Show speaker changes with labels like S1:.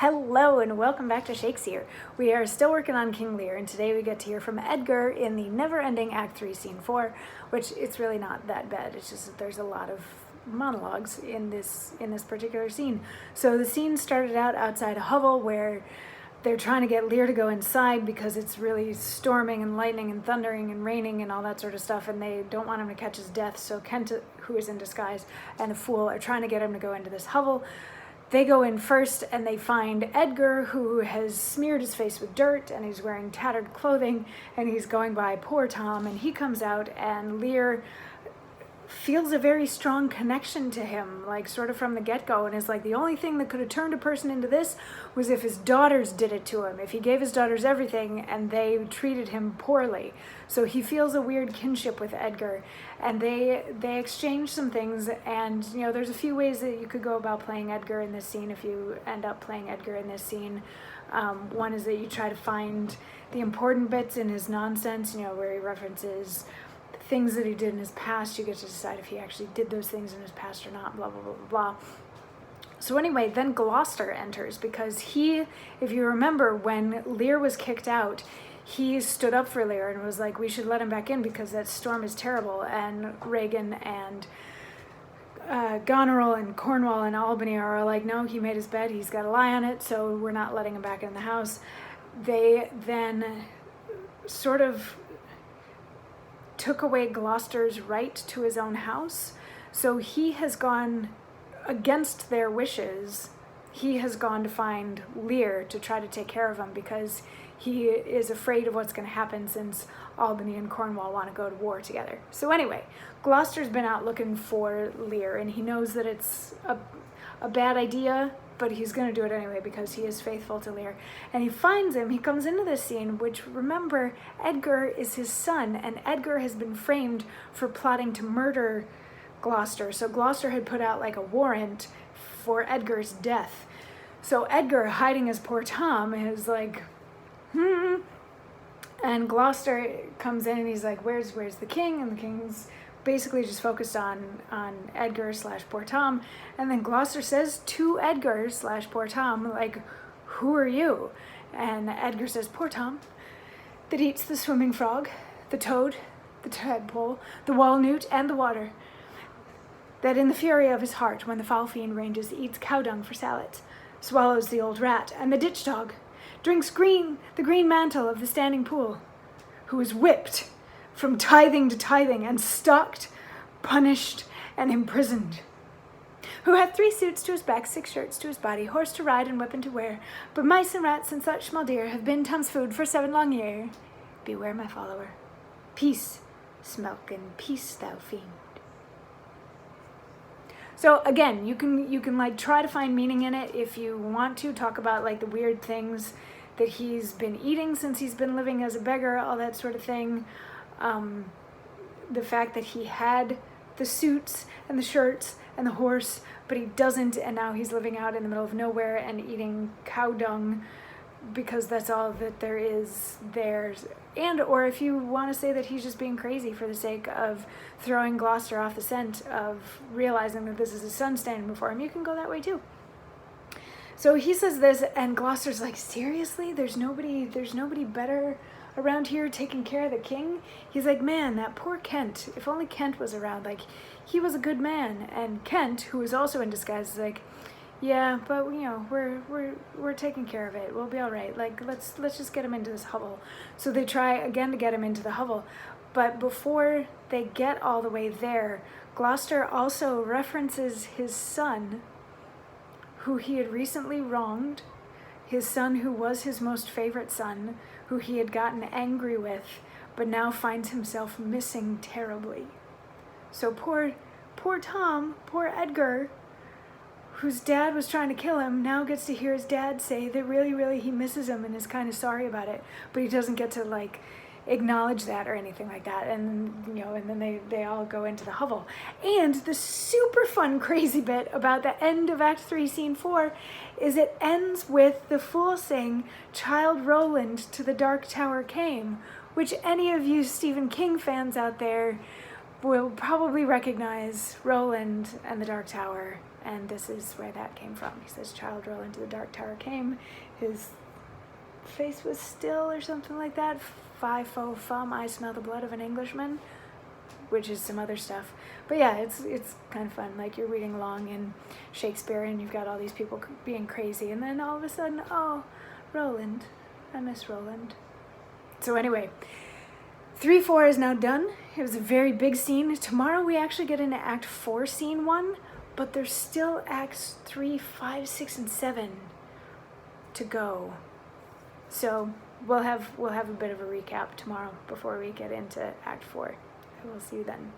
S1: Hello and welcome back to Shakesyear. We are still working on King Lear, and today we get to hear from Edgar in the never-ending Act 3, Scene 4, which it's really not that bad. It's just that there's a lot of monologues in this particular scene. So the scene started out outside a hovel where they're trying to get Lear to go inside because it's really storming and lightning and thundering and raining and all that sort of stuff, and they don't want him to catch his death. So Kent, who is in disguise, and the fool are trying to get him to go into this hovel. They go in first and they find Edgar, who has smeared his face with dirt and he's wearing tattered clothing, and he's going by poor Tom, and he comes out and Lear feels a very strong connection to him, like sort of from the get-go, and is like, the only thing that could have turned a person into this was if his daughters did it to him, if he gave his daughters everything and they treated him poorly. So he feels a weird kinship with Edgar, and they exchange some things. And you know, there's a few ways that you could go about playing Edgar in this scene if you end up playing Edgar in this scene. One is that you try to find the important bits in his nonsense, you know, where he references things that he did in his past. You get to decide if he actually did those things in his past or not, blah, blah, blah, blah, blah. So anyway, then Gloucester enters because he, if you remember, when Lear was kicked out, he stood up for Lear and was like, we should let him back in because that storm is terrible. And Reagan and Goneril and Cornwall and Albany are like, no, he made his bed, he's got to lie on it, so we're not letting him back in the house. They then sort of took away Gloucester's right to his own house. So he has gone against their wishes. He has gone to find Lear to try to take care of him because he is afraid of what's going to happen since Albany and Cornwall want to go to war together. So anyway, Gloucester's been out looking for Lear, and he knows that it's a bad idea, but he's going to do it anyway because he is faithful to Lear. And he finds him. He comes into this scene, which, remember, Edgar is his son, and Edgar has been framed for plotting to murder Gloucester. So Gloucester had put out like a warrant for Edgar's death. So Edgar, hiding as poor Tom, is like, and Gloucester comes in and he's like, where's the king? And the king's basically just focused on Edgar / poor Tom. And then Gloucester says to Edgar / poor Tom, like, who are you? And Edgar says, poor Tom, that eats the swimming frog, the toad, the tadpole, the wall-newt, and the water, that in the fury of his heart, when the foul fiend ranges, eats cow dung for salads, swallows the old rat and the ditch dog, drinks the green mantle of the standing pool, who is whipped from tithing to tithing, and stalked, punished, and imprisoned, who hath 3 suits to his back, 6 shirts to his body, horse to ride and weapon to wear, but mice and rats and such small deer have been Tom's food for 7 long year. Beware, my follower. Peace, smelk, and peace, thou fiend. So again, you can like try to find meaning in it if you want to. Talk about like the weird things that he's been eating since he's been living as a beggar, all that sort of thing. The fact that he had the suits and the shirts and the horse, but he doesn't, and now he's living out in the middle of nowhere and eating cow dung because that's all that there is there. And or if you want to say that he's just being crazy for the sake of throwing Gloucester off the scent of realizing that this is his son standing before him, you can go that way too. So he says this, and Gloucester's like, seriously? There's nobody better around here taking care of the king? He's like, man, that poor Kent, if only Kent was around, like, he was a good man. And Kent, who is also in disguise, is like, yeah, but you know, we're taking care of it, we'll be all right, like, let's just get him into this hovel. So they try again to get him into the hovel, but before they get all the way there, Gloucester also references his son, who he had recently wronged, his son who was his most favorite son, who he had gotten angry with, but now finds himself missing terribly. So poor Tom, poor Edgar, whose dad was trying to kill him, now gets to hear his dad say that really he misses him and is kind of sorry about it, but he doesn't get to like acknowledge that or anything like that. And you know, and then they all go into the hovel. And the super fun crazy bit about the end of Act 3 Scene 4 is it ends with the fool saying, "Child Roland to the Dark Tower came," which any of you Stephen King fans out there will probably recognize Roland and the Dark Tower And this is where that came from. He says, child, roll into the dark tower came. His face was still or something like that. Fi fo fum, I smell the blood of an Englishman, which is some other stuff. But yeah, it's kind of fun. Like you're reading along in Shakespeare and you've got all these people being crazy, and then all of a sudden, oh, Roland, I miss Roland. So anyway, 3-4 is now done. It was a very big scene. Tomorrow we actually get into Act 4, Scene 1, but there's still Acts 3, 5, 6, and 7 to go. So we'll have a bit of a recap tomorrow before we get into Act 4. I will see you then.